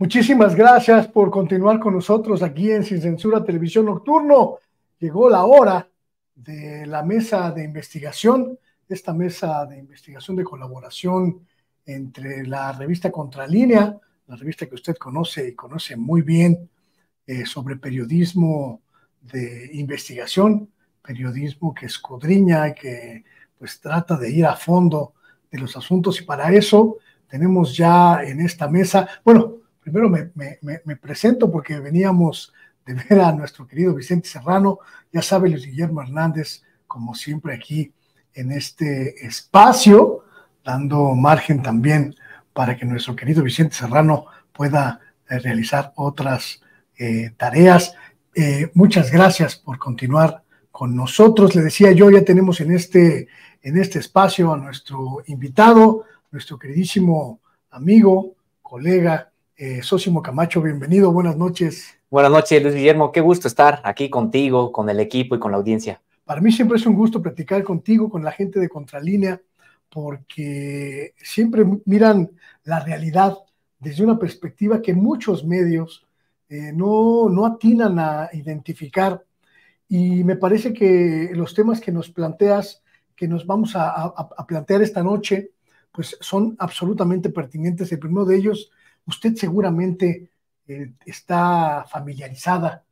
Muchísimas gracias por continuar con nosotros aquí en Sin Censura Televisión Nocturno. Llegó la hora de la mesa de investigación, esta mesa de investigación de colaboración entre la revista Contralínea, la revista que usted conoce y conoce muy bien, sobre periodismo de investigación, periodismo que escudriña, que pues trata de ir a fondo de los asuntos, y para eso tenemos ya en esta mesa, bueno, primero me presento porque veníamos de ver a nuestro querido Vicente Serrano, ya sabe, Luis Guillermo Hernández, como siempre aquí en este espacio, dando margen también para que nuestro querido Vicente Serrano pueda realizar otras tareas. Muchas gracias por continuar con nosotros. Le decía yo, ya tenemos en este espacio a nuestro invitado, nuestro queridísimo amigo, colega, Sósimo Camacho. Bienvenido, buenas noches. Buenas noches, Luis Guillermo, qué gusto estar aquí contigo, con el equipo y con la audiencia. Para mí siempre es un gusto platicar contigo, con la gente de Contralínea, porque siempre miran la realidad desde una perspectiva que muchos medios no atinan a identificar. Y me parece que los temas que nos planteas, que nos vamos a plantear esta noche, pues son absolutamente pertinentes. El primero de ellos, usted seguramente está familiarizado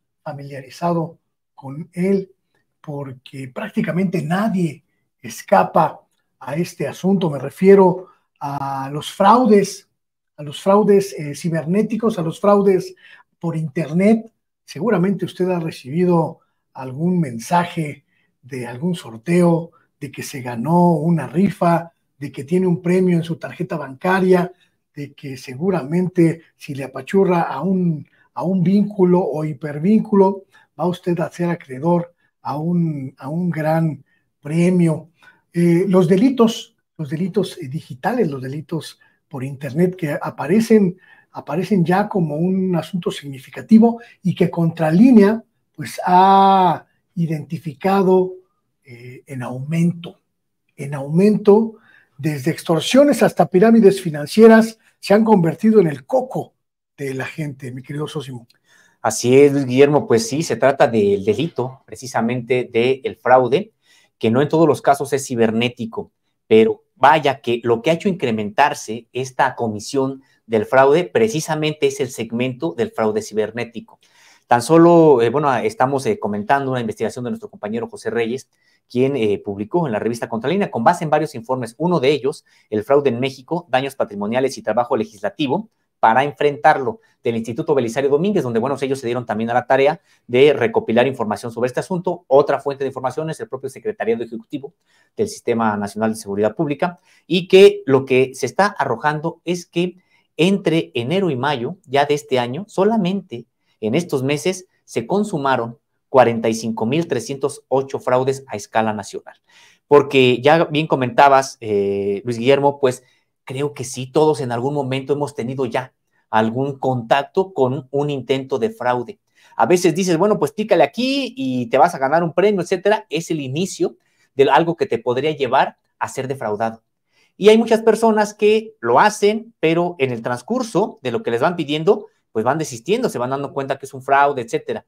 con él, porque prácticamente nadie escapa a este asunto. Me refiero a los fraudes, cibernéticos, a los fraudes por Internet. Seguramente usted ha recibido algún mensaje de algún sorteo, de que se ganó una rifa, de que tiene un premio en su tarjeta bancaria, de que seguramente si le apachurra a un vínculo o hipervínculo, va usted a ser acreedor a un gran premio. Los delitos digitales, los delitos por Internet que aparecen ya como un asunto significativo y que Contralínea pues ha identificado en aumento, desde extorsiones hasta pirámides financieras se han convertido en el coco de la gente, mi querido Sósimo. Así es, Luis Guillermo, pues sí, se trata del delito, precisamente del fraude, que no en todos los casos es cibernético, pero vaya que lo que ha hecho incrementarse esta comisión del fraude precisamente es el segmento del fraude cibernético. Tan solo, estamos comentando una investigación de nuestro compañero José Reyes, quien publicó en la revista Contralínea, con base en varios informes, uno de ellos, el fraude en México, daños patrimoniales y trabajo legislativo, para enfrentarlo, del Instituto Belisario Domínguez, donde, ellos se dieron también a la tarea de recopilar información sobre este asunto. Otra fuente de información es el propio Secretariado Ejecutivo del Sistema Nacional de Seguridad Pública, y que lo que se está arrojando es que entre enero y mayo ya de este año, solamente en estos meses se consumaron 45,308 fraudes a escala nacional. Porque ya bien comentabas, Luis Guillermo, pues creo que sí, todos en algún momento hemos tenido ya algún contacto con un intento de fraude. A veces dices, pues pícale aquí y te vas a ganar un premio, etcétera. Es el inicio de algo que te podría llevar a ser defraudado. Y hay muchas personas que lo hacen, pero en el transcurso de lo que les van pidiendo, pues van desistiendo, se van dando cuenta que es un fraude, etcétera.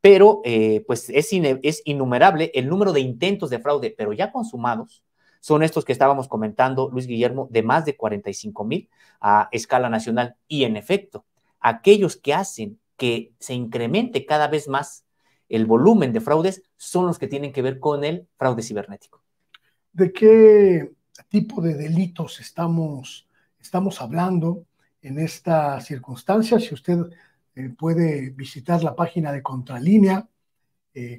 Pero pues es innumerable el número de intentos de fraude, pero ya consumados, son estos que estábamos comentando, Luis Guillermo, de más de 45,000 a escala nacional. Y en efecto, aquellos que hacen que se incremente cada vez más el volumen de fraudes son los que tienen que ver con el fraude cibernético. ¿De qué tipo de delitos estamos hablando en esta circunstancia? Si usted puede visitar la página de Contralínea,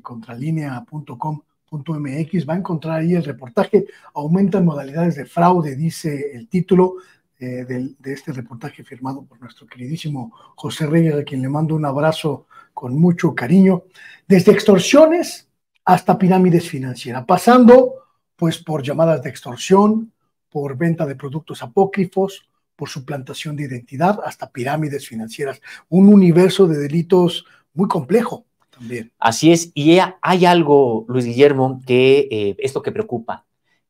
contralinea.com.mx, va a encontrar ahí el reportaje. Aumentan modalidades de fraude, dice el título de este reportaje firmado por nuestro queridísimo José Reyes, a quien le mando un abrazo con mucho cariño. Desde extorsiones hasta pirámides financieras, pasando pues por llamadas de extorsión, por venta de productos apócrifos, por suplantación de identidad, hasta pirámides financieras. Un universo de delitos muy complejo también. Así es, y hay algo, Luis Guillermo, que es lo que preocupa,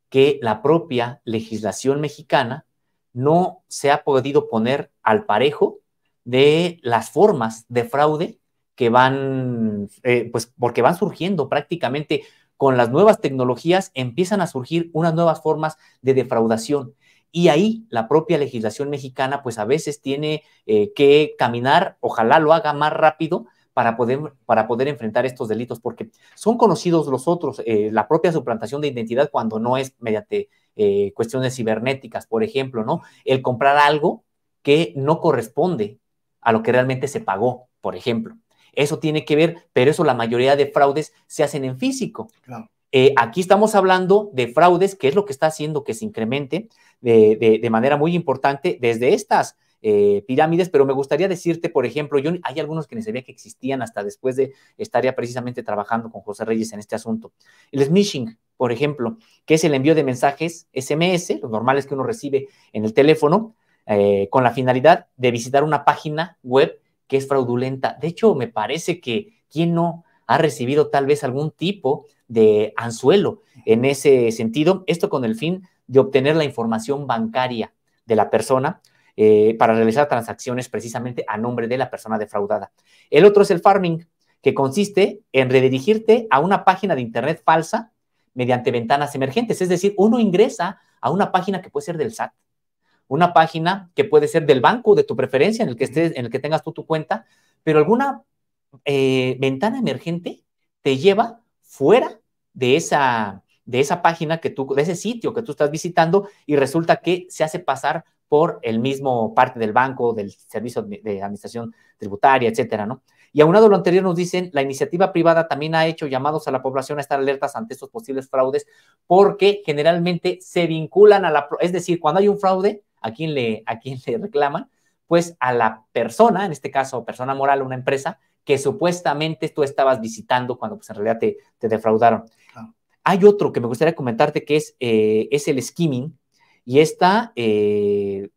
que la propia legislación mexicana no se ha podido poner al parejo de las formas de fraude que van, pues porque van surgiendo prácticamente con las nuevas tecnologías, empiezan a surgir unas nuevas formas de defraudación. Y ahí la propia legislación mexicana, pues a veces tiene que caminar, ojalá lo haga más rápido para poder enfrentar estos delitos, porque son conocidos los otros, la propia suplantación de identidad cuando no es mediante cuestiones cibernéticas, por ejemplo, ¿no? El comprar algo que no corresponde a lo que realmente se pagó, por ejemplo. Eso tiene que ver, pero eso la mayoría de fraudes se hacen en físico. Claro. Aquí estamos hablando de fraudes, que es lo que está haciendo que se incremente de manera muy importante desde estas pirámides, pero me gustaría decirte, por ejemplo, hay algunos que ni sabía que existían hasta después de estar ya precisamente trabajando con José Reyes en este asunto. El smishing, por ejemplo, que es el envío de mensajes SMS, los normales que uno recibe en el teléfono, con la finalidad de visitar una página web que es fraudulenta. De hecho, me parece que ¿quién no ha recibido tal vez algún tipo de anzuelo en ese sentido? Esto con el fin de obtener la información bancaria de la persona para realizar transacciones precisamente a nombre de la persona defraudada. El otro es el farming, que consiste en redirigirte a una página de internet falsa mediante ventanas emergentes. Es decir, uno ingresa a una página que puede ser del SAT, una página que puede ser del banco de tu preferencia, en el que tengas tú tu cuenta, pero alguna ventana emergente te lleva fuera de esa página de ese sitio que tú estás visitando, y resulta que se hace pasar por el mismo parte del banco, del servicio de administración tributaria, etcétera, ¿no? Y aunado a lo anterior, nos dicen, la iniciativa privada también ha hecho llamados a la población a estar alertas ante estos posibles fraudes, porque generalmente se vinculan es decir, cuando hay un fraude, ¿a quién le reclaman? Pues a la persona, en este caso persona moral, una empresa, que supuestamente tú estabas visitando cuando pues en realidad te defraudaron. Claro. Hay otro que me gustaría comentarte que es el skimming, y este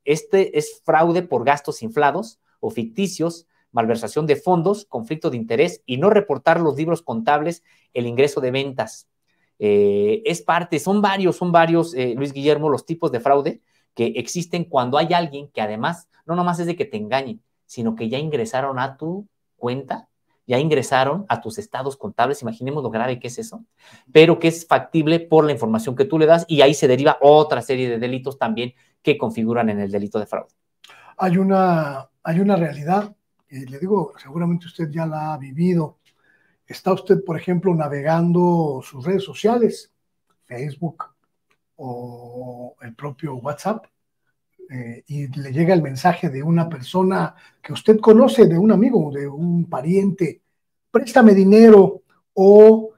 es fraude por gastos inflados o ficticios, malversación de fondos, conflicto de interés y no reportar los libros contables, el ingreso de ventas. Son varios, Luis Guillermo, los tipos de fraude que existen cuando hay alguien que además no nomás es de que te engañen, sino que ya ingresaron a tu cuenta, ya ingresaron a tus estados contables, imaginemos lo grave que es eso, pero que es factible por la información que tú le das, y ahí se deriva otra serie de delitos también que configuran en el delito de fraude. Hay una realidad, le digo, seguramente usted ya la ha vivido. Está usted, por ejemplo, navegando sus redes sociales, Facebook o el propio WhatsApp, y le llega el mensaje de una persona que usted conoce, de un amigo, de un pariente: préstame dinero, o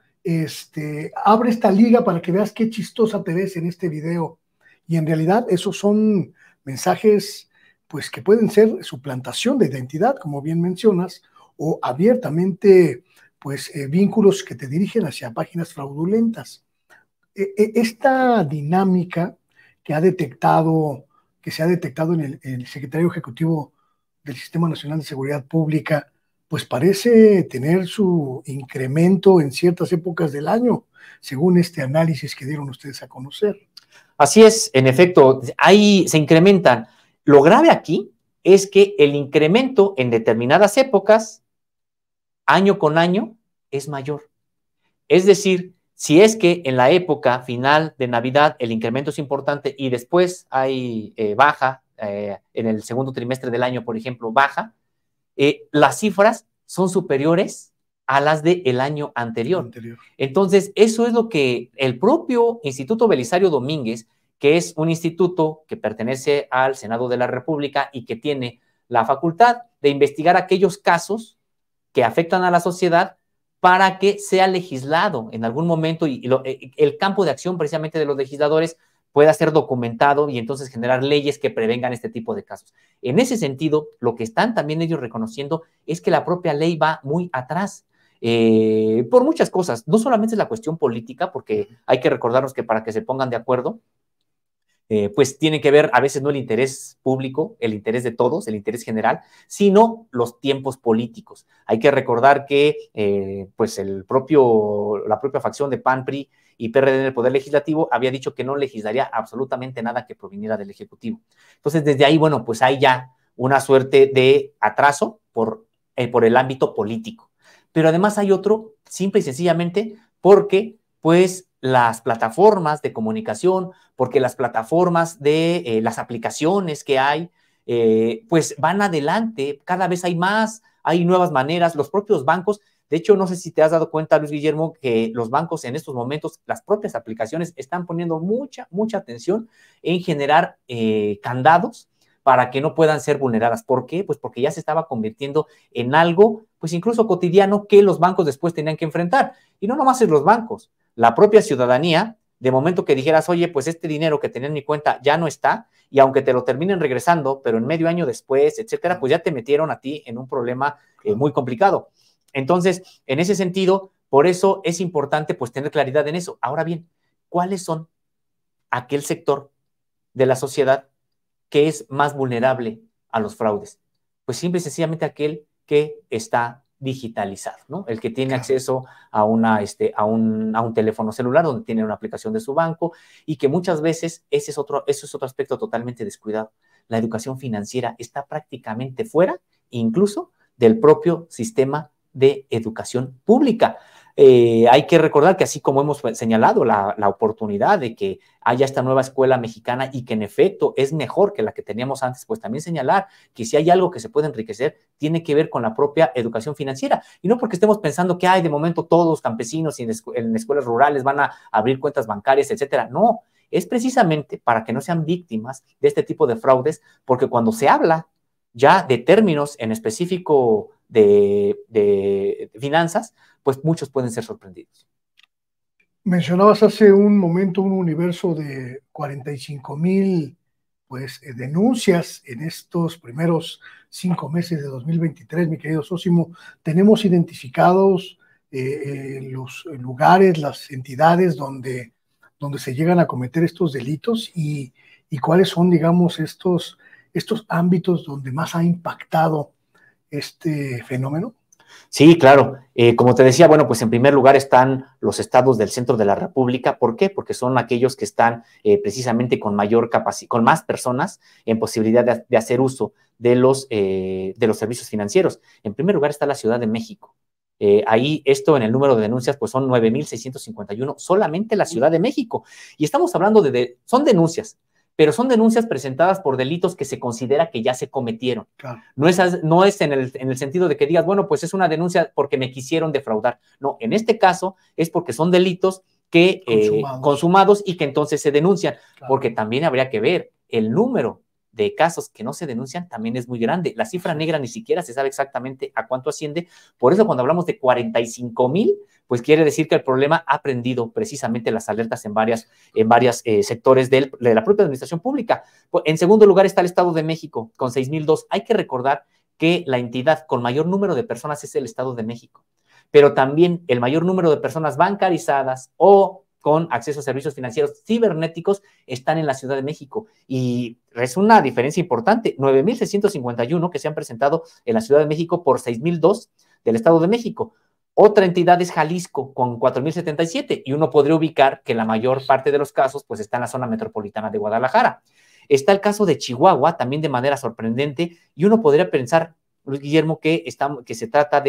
abre esta liga para que veas qué chistosa te ves en este video. Y en realidad esos son mensajes pues que pueden ser suplantación de identidad, como bien mencionas, o abiertamente pues vínculos que te dirigen hacia páginas fraudulentas. Esta dinámica que se ha detectado en el secretario ejecutivo del Sistema Nacional de Seguridad Pública, pues parece tener su incremento en ciertas épocas del año, según este análisis que dieron ustedes a conocer. Así es, en efecto, ahí se incrementan. Lo grave aquí es que el incremento en determinadas épocas, año con año, es mayor. Es decir, si es que en la época final de Navidad el incremento es importante y después hay baja, en el segundo trimestre del año, por ejemplo, baja, las cifras son superiores a las del año anterior. Entonces, eso es lo que el propio Instituto Belisario Domínguez, que es un instituto que pertenece al Senado de la República y que tiene la facultad de investigar aquellos casos que afectan a la sociedad, para que sea legislado en algún momento, y el campo de acción precisamente de los legisladores pueda ser documentado y entonces generar leyes que prevengan este tipo de casos. En ese sentido, lo que están también ellos reconociendo es que la propia ley va muy atrás, por muchas cosas. No solamente es la cuestión política, porque hay que recordarnos que para que se pongan de acuerdo, pues tiene que ver a veces no el interés público, el interés de todos, el interés general, sino los tiempos políticos. Hay que recordar que pues la propia facción de PAN, PRI y PRD en el Poder Legislativo había dicho que no legislaría absolutamente nada que proviniera del Ejecutivo. Entonces, desde ahí, bueno, pues hay ya una suerte de atraso por el ámbito político. Pero además hay otro, simple y sencillamente, porque pues las plataformas de comunicación, porque las plataformas de las aplicaciones que hay, pues van adelante, cada vez hay más, hay nuevas maneras, los propios bancos. De hecho, no sé si te has dado cuenta, Luis Guillermo, que los bancos en estos momentos, las propias aplicaciones están poniendo mucha atención en generar candados para que no puedan ser vulneradas. ¿Por qué? Pues porque ya se estaba convirtiendo en algo, pues incluso cotidiano, que los bancos después tenían que enfrentar. Y no nomás es los bancos, la propia ciudadanía, de momento que dijeras, oye, pues este dinero que tenía en mi cuenta ya no está, y aunque te lo terminen regresando, pero en medio año después, etcétera, pues ya te metieron a ti en un problema muy complicado. Entonces, en ese sentido, por eso es importante pues tener claridad en eso. Ahora bien, ¿cuáles son aquel sector de la sociedad que es más vulnerable a los fraudes? Pues simple y sencillamente aquel que está digitalizado, ¿no? El que tiene acceso a un teléfono celular donde tiene una aplicación de su banco, y que muchas veces eso es otro aspecto totalmente descuidado. La educación financiera está prácticamente fuera, incluso del propio sistema de educación pública. Hay que recordar que así como hemos señalado la oportunidad de que haya esta nueva escuela mexicana y que en efecto es mejor que la que teníamos antes, pues también señalar que si hay algo que se puede enriquecer, tiene que ver con la propia educación financiera. Y no porque estemos pensando que de momento todos los campesinos y en escuelas rurales van a abrir cuentas bancarias, etcétera. No, es precisamente para que no sean víctimas de este tipo de fraudes, porque cuando se habla ya de términos en específico de finanzas, pues muchos pueden ser sorprendidos. Mencionabas hace un momento un universo de 45,000 pues, denuncias en estos primeros 5 meses de 2023, mi querido Sósimo. Tenemos identificados los lugares, las entidades donde se llegan a cometer estos delitos y cuáles son, digamos, estos ámbitos donde más ha impactado este fenómeno. Sí, claro. Como te decía, bueno, pues en primer lugar están los estados del centro de la República. ¿Por qué? Porque son aquellos que están precisamente con mayor capacidad, con más personas en posibilidad de hacer uso de los servicios financieros. En primer lugar está la Ciudad de México. Ahí esto en el número de denuncias pues son 9,651 solamente la Ciudad de México. Y estamos hablando son denuncias, pero son denuncias presentadas por delitos que se considera que ya se cometieron. Claro. No es en el sentido de que digas, bueno, pues es una denuncia porque me quisieron defraudar. No, en este caso es porque son delitos que consumados y que entonces se denuncian, claro, porque también habría que ver el número de casos que no se denuncian también es muy grande. La cifra negra ni siquiera se sabe exactamente a cuánto asciende. Por eso cuando hablamos de 45,000, pues quiere decir que el problema ha prendido precisamente las alertas en varios sectores de la propia administración pública. En segundo lugar está el Estado de México con 6,002. Hay que recordar que la entidad con mayor número de personas es el Estado de México, pero también el mayor número de personas bancarizadas o con acceso a servicios financieros cibernéticos están en la Ciudad de México. Y es una diferencia importante, 9,651 que se han presentado en la Ciudad de México por 6,002 del Estado de México. Otra entidad es Jalisco con 4,077 y uno podría ubicar que la mayor parte de los casos pues está en la zona metropolitana de Guadalajara. Está el caso de Chihuahua también de manera sorprendente y uno podría pensar, Luis Guillermo, que se trata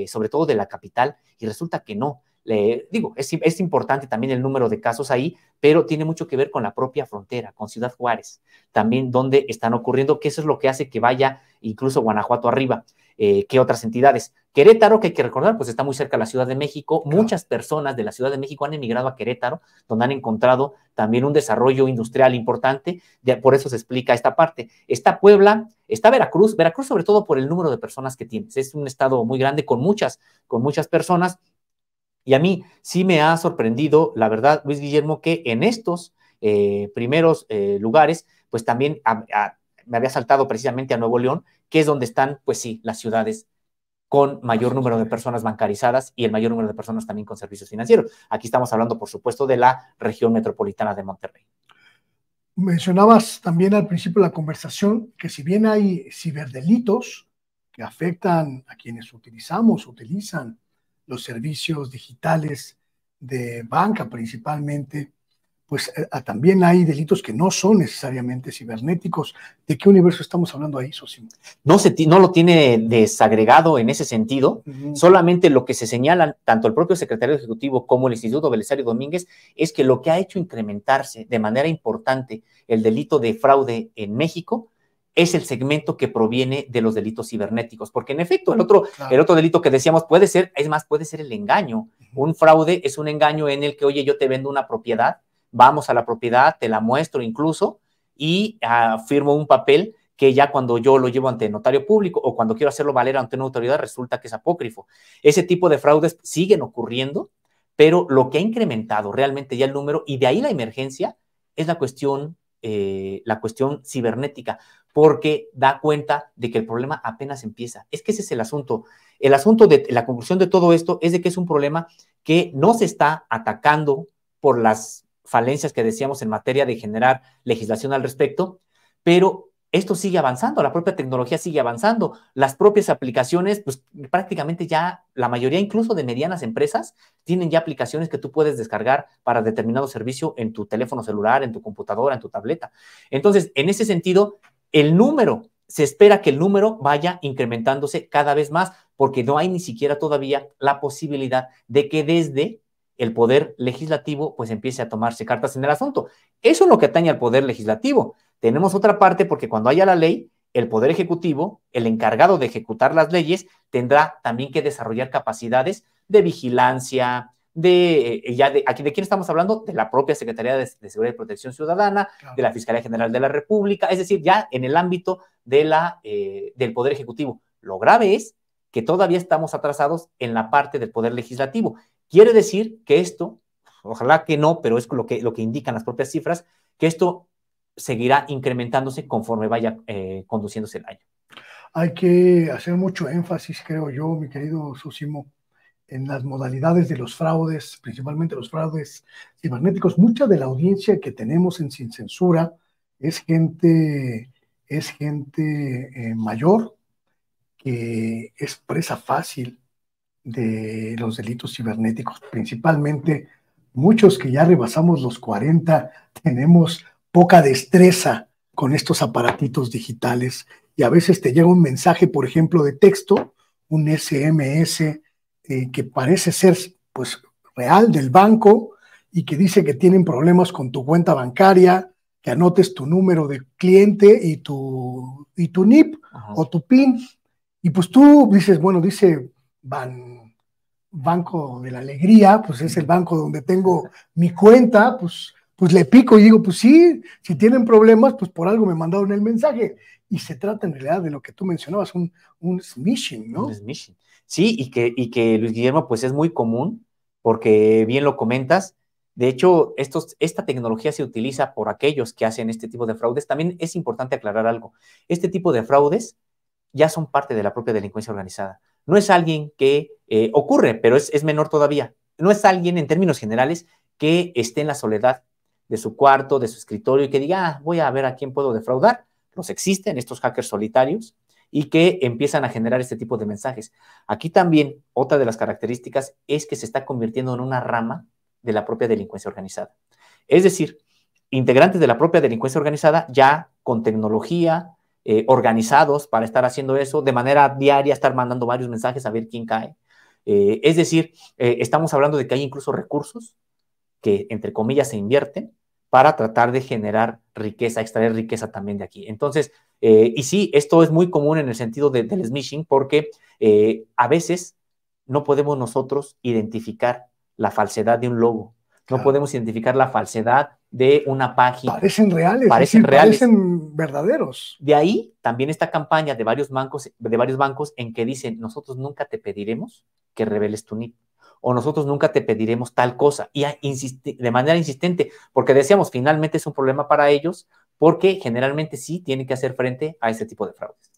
sobre todo de la capital, y resulta que no. Es importante también el número de casos ahí, pero tiene mucho que ver con la propia frontera, con Ciudad Juárez, también donde están ocurriendo, que eso es lo que hace que vaya incluso Guanajuato arriba. ¿Qué otras entidades? Querétaro, que hay que recordar, pues está muy cerca de la Ciudad de México. Claro. Muchas personas de la Ciudad de México han emigrado a Querétaro, donde han encontrado también un desarrollo industrial importante. Por eso se explica esta parte. Está Puebla, está Veracruz sobre todo por el número de personas que tienes. Es un estado muy grande con muchas personas. Y a mí sí me ha sorprendido, la verdad, Luis Guillermo, que en estos primeros lugares, pues también me había saltado precisamente a Nuevo León, que es donde están, pues sí, las ciudades con mayor número de personas bancarizadas y el mayor número de personas también con servicios financieros. Aquí estamos hablando, por supuesto, de la región metropolitana de Monterrey. Mencionabas también al principio de la conversación que si bien hay ciberdelitos que afectan a quienes utilizan los servicios digitales de banca principalmente, pues también hay delitos que no son necesariamente cibernéticos. ¿De qué universo estamos hablando ahí, Sosimo? No lo tiene desagregado en ese sentido, solamente lo que se señalan tanto el propio secretario ejecutivo como el Instituto Belisario Domínguez es que lo que ha hecho incrementarse de manera importante el delito de fraude en México es el segmento que proviene de los delitos cibernéticos, porque en efecto el otro delito que decíamos puede ser el engaño. Un fraude es un engaño en el que, oye, yo te vendo una propiedad, vamos a la propiedad, te la muestro incluso y firmo un papel que ya cuando yo lo llevo ante notario público o cuando quiero hacerlo valer ante una autoridad resulta que es apócrifo. Ese tipo de fraudes siguen ocurriendo, pero lo que ha incrementado realmente ya el número y de ahí la emergencia es la cuestión cibernética, porque da cuenta de que el problema apenas empieza. Es que ese es el asunto. El asunto de la conclusión de todo esto es de que es un problema que no se está atacando por las falencias que decíamos en materia de generar legislación al respecto, pero esto sigue avanzando, la propia tecnología sigue avanzando, las propias aplicaciones, pues prácticamente ya la mayoría incluso de medianas empresas tienen ya aplicaciones que tú puedes descargar para determinado servicio en tu teléfono celular, en tu computadora, en tu tableta. Entonces, en ese sentido, se espera que el número vaya incrementándose cada vez más, porque no hay ni siquiera todavía la posibilidad de que desde el poder legislativo pues empiece a tomarse cartas en el asunto. Eso es lo que atañe al poder legislativo. Tenemos otra parte porque cuando haya la ley, el poder ejecutivo, el encargado de ejecutar las leyes, tendrá también que desarrollar capacidades de vigilancia, ¿de quién estamos hablando? De la propia Secretaría de Seguridad y Protección Ciudadana, claro, de la Fiscalía General de la República, es decir, ya en el ámbito del Poder Ejecutivo. Lo grave es que todavía estamos atrasados en la parte del Poder Legislativo. Quiere decir que esto, ojalá que no, pero es lo que indican las propias cifras, que esto seguirá incrementándose conforme vaya conduciéndose el año. Hay que hacer mucho énfasis, creo yo, mi querido Sosimo, en las modalidades de los fraudes, principalmente los fraudes cibernéticos. Mucha de la audiencia que tenemos en Sin Censura es gente mayor que es presa fácil de los delitos cibernéticos, principalmente muchos que ya rebasamos los 40, tenemos poca destreza con estos aparatitos digitales y a veces te llega un mensaje, por ejemplo, de texto, un SMS, que parece ser pues real del banco y que dice que tienen problemas con tu cuenta bancaria, que anotes tu número de cliente y tu NIP o tu PIN, y pues tú dices, bueno, dice Banco de la Alegría, pues es el banco donde tengo mi cuenta, pues le pico y digo, pues sí, si tienen problemas, pues por algo me mandaron el mensaje. Y se trata en realidad de lo que tú mencionabas, un smishing, ¿no? Un smishing. Sí, y que Luis Guillermo, pues es muy común, porque bien lo comentas. De hecho, esta tecnología se utiliza por aquellos que hacen este tipo de fraudes. También es importante aclarar algo. Este tipo de fraudes ya son parte de la propia delincuencia organizada. No es alguien que ocurre, pero es menor todavía. No es alguien, en términos generales, que esté en la soledad de su cuarto, de su escritorio y que diga, voy a ver a quién puedo defraudar. Los existen, estos hackers solitarios, y que empiezan a generar este tipo de mensajes. Aquí también, otra de las características es que se está convirtiendo en una rama de la propia delincuencia organizada. Es decir, integrantes de la propia delincuencia organizada ya con tecnología, organizados para estar haciendo eso, de manera diaria, estar mandando varios mensajes a ver quién cae. Es decir, estamos hablando de que hay incluso recursos que, entre comillas, se invierten para tratar de generar riqueza, extraer riqueza también de aquí. Entonces, y sí, esto es muy común en el sentido del smishing, porque a veces no podemos nosotros identificar la falsedad de un logo, no podemos identificar la falsedad de una página. Parecen reales, parecen verdaderos. De ahí también esta campaña de varios bancos en que dicen, nosotros nunca te pediremos que reveles tu NIP, o nosotros nunca te pediremos tal cosa, y de manera insistente, porque decíamos, finalmente es un problema para ellos, porque generalmente sí tienen que hacer frente a ese tipo de fraudes.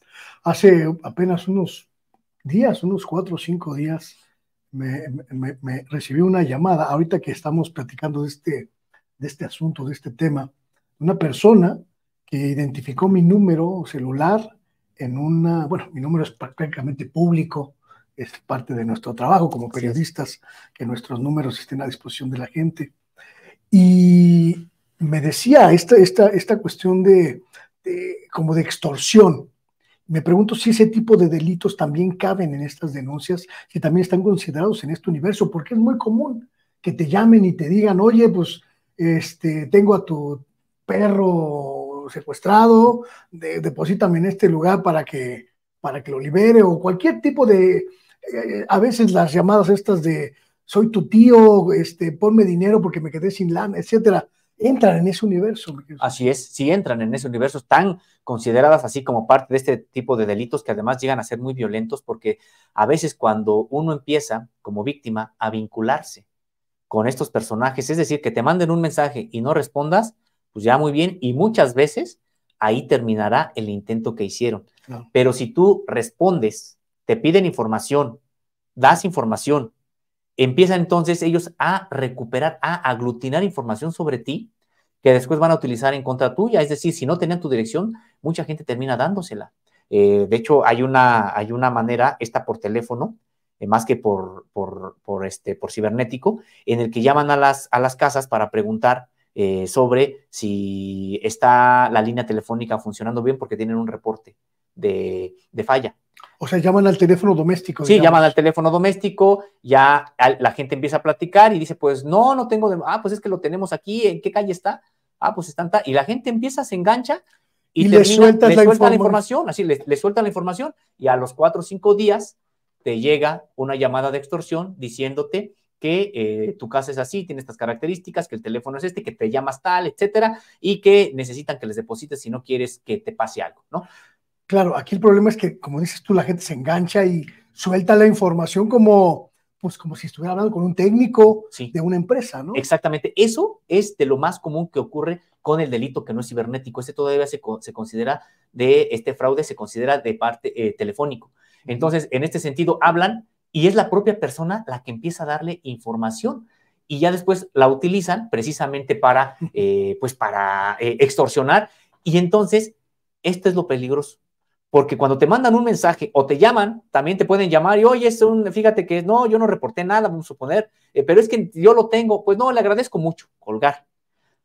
Hace apenas unos 4 o 5 días, me recibí una llamada, ahorita que estamos platicando de este asunto, de este tema, una persona que identificó mi número celular mi número es prácticamente público, es parte de nuestro trabajo como periodistas, que nuestros números estén a disposición de la gente. Y Me decía esta cuestión como de extorsión. Me pregunto si ese tipo de delitos también caben en estas denuncias, si también están considerados en este universo, porque es muy común que te llamen y te digan, oye, pues tengo a tu perro secuestrado, deposítame en este lugar para que lo libere, o cualquier tipo a veces las llamadas estas de soy tu tío, ponme dinero porque me quedé sin lana, etcétera, entran en ese universo. Así es, sí entran en ese universo, están consideradas así como parte de este tipo de delitos que además llegan a ser muy violentos porque a veces cuando uno empieza como víctima a vincularse con estos personajes, es decir, que te manden un mensaje y no respondas, pues ya muy bien, y muchas veces ahí terminará el intento que hicieron. No. Pero si tú respondes, te piden información, das información, empiezan entonces ellos a recuperar, a aglutinar información sobre ti que después van a utilizar en contra tuya. Es decir, si no tenían tu dirección, mucha gente termina dándosela. De hecho, hay una manera, esta por teléfono, más que por cibernético, en el que llaman a las casas para preguntar sobre si está la línea telefónica funcionando bien porque tienen un reporte de falla. O sea, llaman al teléfono doméstico. Sí, llaman al teléfono doméstico, ya la gente empieza a platicar y dice, pues no tengo, pues es que lo tenemos aquí, ¿en qué calle está? Pues están, y la gente empieza, se engancha y le suelta la información, así le sueltan la información y a los 4 o 5 días te llega una llamada de extorsión diciéndote que tu casa es así, tiene estas características, que el teléfono es que te llamas tal, etcétera, y que necesitan que les deposites si no quieres que te pase algo, ¿no? Claro, aquí el problema es que, como dices tú, la gente se engancha y suelta la información como si estuviera hablando con un técnico de una empresa, ¿no? Exactamente. Eso es de lo más común que ocurre con el delito que no es cibernético. Todavía se considera este fraude, se considera de parte telefónico. Entonces, en este sentido, hablan y es la propia persona la que empieza a darle información y ya después la utilizan precisamente para extorsionar. Y entonces, esto es lo peligroso. Porque cuando te mandan un mensaje o te llaman, también te pueden llamar y, oye, fíjate que no, yo no reporté nada, vamos a suponer, pero es que yo lo tengo, pues no, le agradezco mucho, colgar.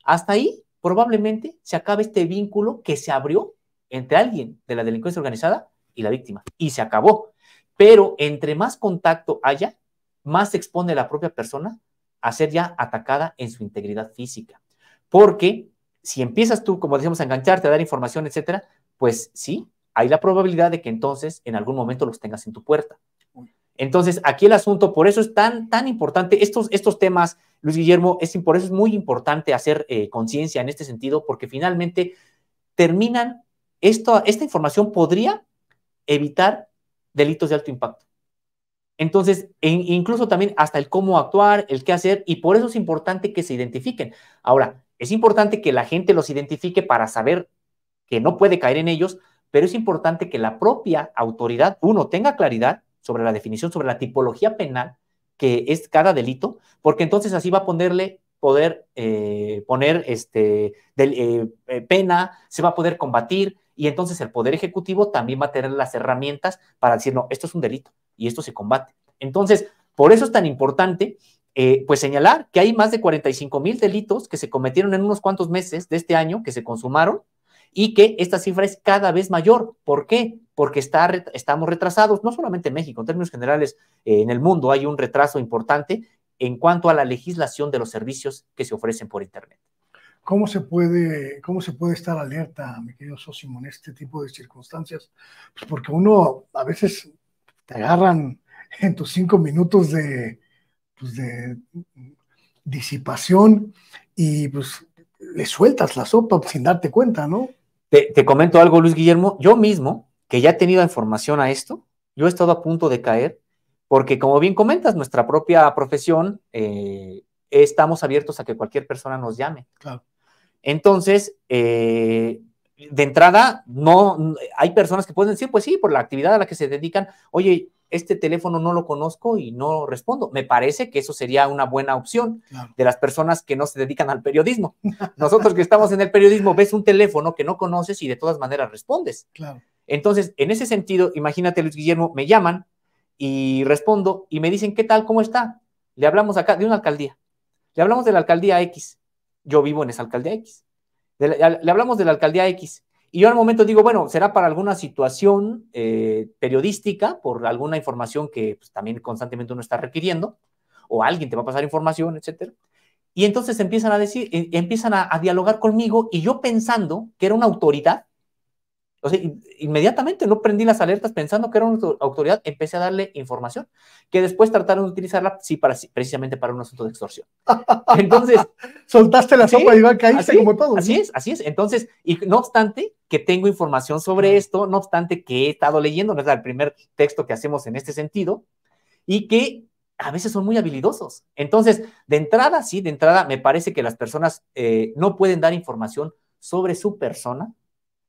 Hasta ahí probablemente se acabe este vínculo que se abrió entre alguien de la delincuencia organizada y la víctima, y se acabó. Pero entre más contacto haya, más se expone la propia persona a ser ya atacada en su integridad física. Porque si empiezas tú, como decíamos, a engancharte, a dar información, etcétera, pues sí, hay la probabilidad de que entonces en algún momento los tengas en tu puerta. Entonces, aquí el asunto, por eso es tan importante, estos temas, Luis Guillermo, por eso es muy importante hacer conciencia en este sentido, porque finalmente terminan, esta información podría evitar delitos de alto impacto. Entonces, incluso también hasta el cómo actuar, el qué hacer, y por eso es importante que se identifiquen. Ahora, es importante que la gente los identifique para saber que no puede caer en ellos, pero es importante que la propia autoridad, tenga claridad sobre la definición, sobre la tipología penal que es cada delito, porque entonces así va a poder poner pena, se va a poder combatir, y entonces el Poder Ejecutivo también va a tener las herramientas para decir, no, esto es un delito, y esto se combate. Entonces, por eso es tan importante pues señalar que hay más de 45,000 delitos que se cometieron en unos cuantos meses de este año, que se consumaron, y que esta cifra es cada vez mayor. ¿Por qué? Porque estamos retrasados, no solamente en México, en términos generales, en el mundo hay un retraso importante en cuanto a la legislación de los servicios que se ofrecen por Internet. ¿Cómo se puede estar alerta, mi querido Sosimo, en este tipo de circunstancias? Pues porque uno, a veces te agarran en tus 5 minutos de disipación y pues le sueltas la sopa sin darte cuenta, ¿no? Te comento algo, Luis Guillermo. Yo mismo, que ya he tenido información a esto, yo he estado a punto de caer, porque como bien comentas, nuestra propia profesión, estamos abiertos a que cualquier persona nos llame. Claro. Entonces, de entrada, hay personas que pueden decir, pues sí, por la actividad a la que se dedican, oye, este teléfono no lo conozco y no respondo. Me parece que eso sería una buena opción, claro, de las personas que no se dedican al periodismo. Nosotros que estamos en el periodismo, ves un teléfono que no conoces y de todas maneras respondes. Claro. Entonces, en ese sentido, imagínate, Luis Guillermo, me llaman y respondo y me dicen, ¿qué tal? ¿Cómo está? Le hablamos acá de una alcaldía. Le hablamos de la alcaldía X. yo vivo en esa alcaldía X. Le hablamos de la alcaldía X. Y yo al momento digo, bueno, será para alguna situación periodística, por alguna información que pues, también constantemente uno está requiriendo, o alguien te va a pasar información, etcétera. Y entonces empiezan a decir, empiezan a dialogar conmigo, y yo pensando que era una autoridad, o sea, inmediatamente no prendí las alertas pensando que era una autoridad, empecé a darle información, que después trataron de utilizarla, sí, precisamente para un asunto de extorsión. Entonces, soltaste la sopa y caíste como todos. Así es, así es. Entonces, y no obstante que tengo información sobre esto, no obstante que he estado leyendo, no es el primer texto que hacemos en este sentido, y que a veces son muy habilidosos. Entonces, de entrada, sí, de entrada, me parece que las personas no pueden dar información sobre su persona,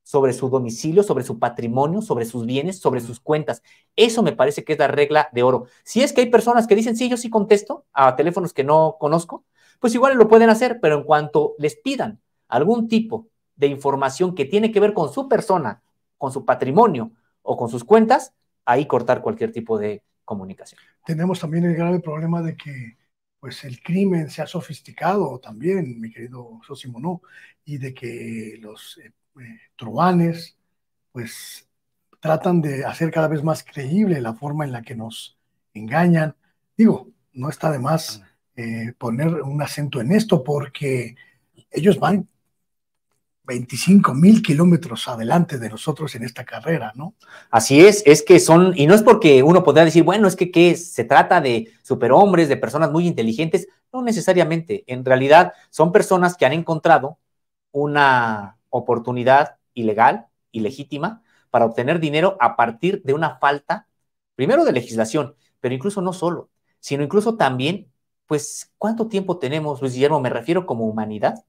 sobre su domicilio, sobre su patrimonio, sobre sus bienes, sobre sus cuentas. Eso me parece que es la regla de oro. Si es que hay personas que dicen, sí, yo sí contesto a teléfonos que no conozco, pues igual lo pueden hacer, pero en cuanto les pidan algún tipo de información que tiene que ver con su persona, con su patrimonio o con sus cuentas, ahí cortar cualquier tipo de comunicación. Tenemos también el grave problema de que pues el crimen se ha sofisticado también, mi querido Sosimo, ¿no? Y de que los truanes pues tratan de hacer cada vez más creíble la forma en la que nos engañan. Digo, no está de más poner un acento en esto, porque ellos van 25,000 kilómetros adelante de nosotros en esta carrera, ¿no? Así es que son, y no es porque uno podría decir, bueno, es que ¿qué es? Se trata de superhombres, de personas muy inteligentes, no necesariamente, en realidad son personas que han encontrado una oportunidad ilegal, ilegítima, para obtener dinero a partir de una falta, primero de legislación, pero incluso no solo, sino incluso también, pues, ¿cuánto tiempo tenemos, Luis Guillermo? Me refiero como humanidad,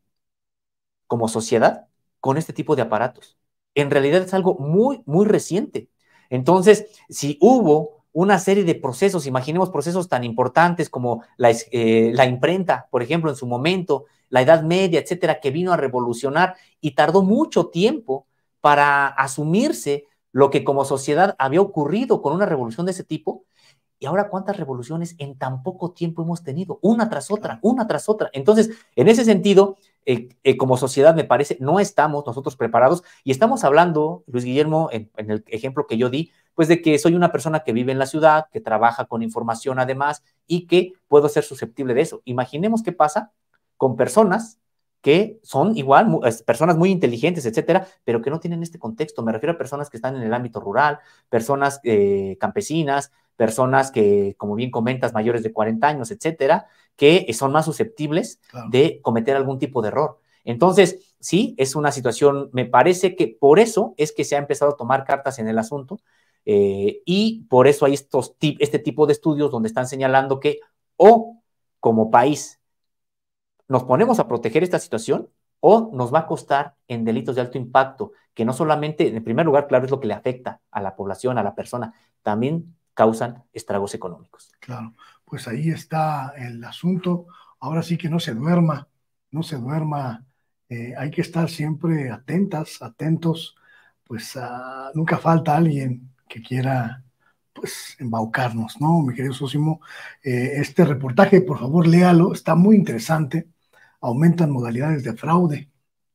como sociedad, con este tipo de aparatos. En realidad es algo muy, muy reciente. Entonces, si hubo una serie de procesos, imaginemos procesos tan importantes como la imprenta, por ejemplo, en su momento, la Edad Media, etcétera, que vino a revolucionar y tardó mucho tiempo para asumirse lo que como sociedad había ocurrido con una revolución de ese tipo. Y ahora, ¿cuántas revoluciones en tan poco tiempo hemos tenido? Una tras otra, una tras otra. Entonces, en ese sentido, como sociedad, me parece, no estamos nosotros preparados. Y estamos hablando, Luis Guillermo, en el ejemplo que yo di, pues de que soy una persona que vive en la ciudad, que trabaja con información además, y que puedo ser susceptible de eso. Imaginemos qué pasa con personas que son igual, personas muy inteligentes, etcétera, pero que no tienen este contexto. Me refiero a personas que están en el ámbito rural, personas campesinas, personas que, como bien comentas, mayores de 40 años, etcétera, que son más susceptibles de cometer algún tipo de error. Entonces, sí, es una situación, me parece que por eso es que se ha empezado a tomar cartas en el asunto, y por eso hay este tipo de estudios donde están señalando que o como país nos ponemos a proteger esta situación o nos va a costar en delitos de alto impacto, que no solamente, en primer lugar, claro, es lo que le afecta a la población, a la persona, también causan estragos económicos. Claro, pues ahí está el asunto. Ahora sí que no se duerma, no se duerma. Hay que estar siempre atentos, pues nunca falta alguien que quiera pues embaucarnos, ¿no? Mi querido Sosimo, este reportaje, por favor, léalo, está muy interesante. Aumentan modalidades de fraude,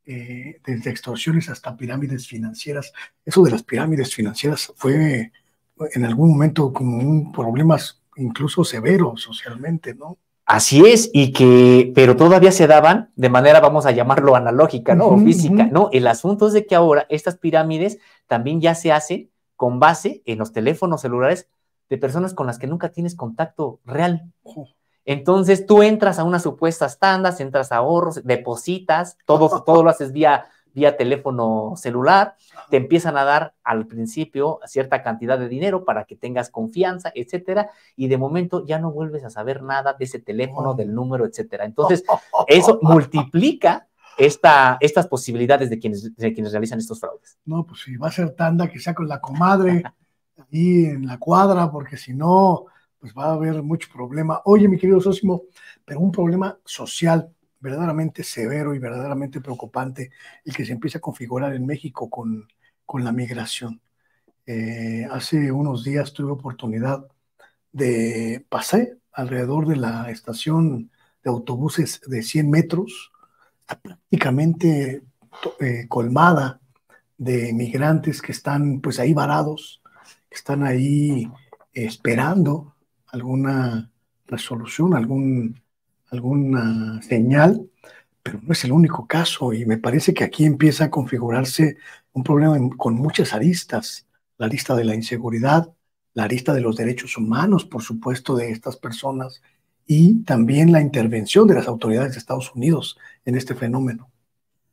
desde extorsiones hasta pirámides financieras. Eso de las pirámides financieras fue en algún momento como un problema incluso severo socialmente, ¿no? Así es, pero todavía se daban de manera, vamos a llamarlo analógica, ¿no? O física, ¿no? El asunto es de que ahora estas pirámides también ya se hacen con base en los teléfonos celulares de personas con las que nunca tienes contacto real. Entonces tú entras a unas supuestas tandas, entras a ahorros, depositas, todo lo haces vía teléfono celular, te empiezan a dar al principio cierta cantidad de dinero para que tengas confianza, etcétera, y de momento ya no vuelves a saber nada de ese teléfono, del número, etcétera. Entonces, eso multiplica estas posibilidades de quienes realizan estos fraudes. No, pues si va a ser tanda, que sea con la comadre ahí en la cuadra, porque si no, pues va a haber mucho problema. Oye, mi querido Sosimo, pero un problema social verdaderamente severo y verdaderamente preocupante, el que se empieza a configurar en México con la migración. Hace unos días tuve oportunidad pasé alrededor de la estación de autobuses de 100 metros está prácticamente colmada de migrantes que están pues ahí varados, que están ahí esperando alguna resolución, alguna señal, pero no es el único caso y me parece que aquí empieza a configurarse un problema con muchas aristas, la arista de la inseguridad, la arista de los derechos humanos, por supuesto, de estas personas y también la intervención de las autoridades de Estados Unidos en este fenómeno.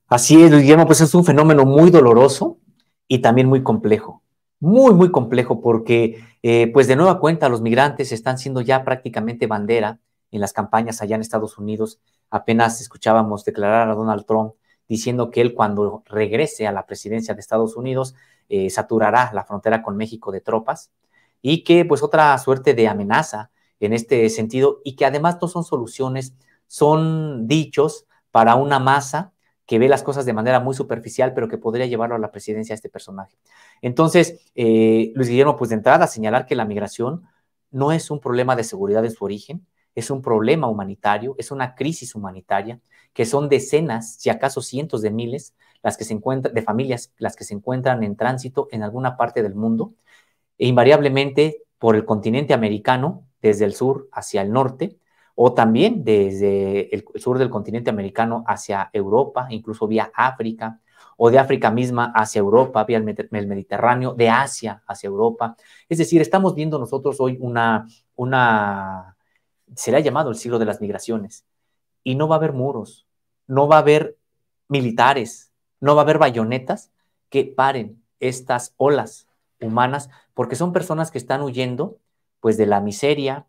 Así es, Luis Guillermo, pues es un fenómeno muy doloroso y también muy complejo. Muy, muy complejo porque, pues de nueva cuenta, los migrantes están siendo ya prácticamente bandera en las campañas allá en Estados Unidos. Apenas escuchábamos declarar a Donald Trump diciendo que él cuando regrese a la presidencia de Estados Unidos saturará la frontera con México de tropas y que pues otra suerte de amenaza en este sentido y que además no son soluciones, son dichos para una masa que ve las cosas de manera muy superficial, pero que podría llevarlo a la presidencia a este personaje. Entonces, Luis Guillermo, pues de entrada señalar que la migración no es un problema de seguridad en su origen, es un problema humanitario, es una crisis humanitaria, que son decenas, si acaso cientos de miles, las que se encuentran, de familias, las que se encuentran en tránsito en alguna parte del mundo, e invariablemente por el continente americano, desde el sur hacia el norte, o también desde el sur del continente americano hacia Europa, incluso vía África, o de África misma hacia Europa, vía el Mediterráneo, de Asia hacia Europa. Es decir, estamos viendo nosotros hoy se le ha llamado el siglo de las migraciones, y no va a haber muros, no va a haber militares, no va a haber bayonetas que paren estas olas humanas, porque son personas que están huyendo pues de la miseria,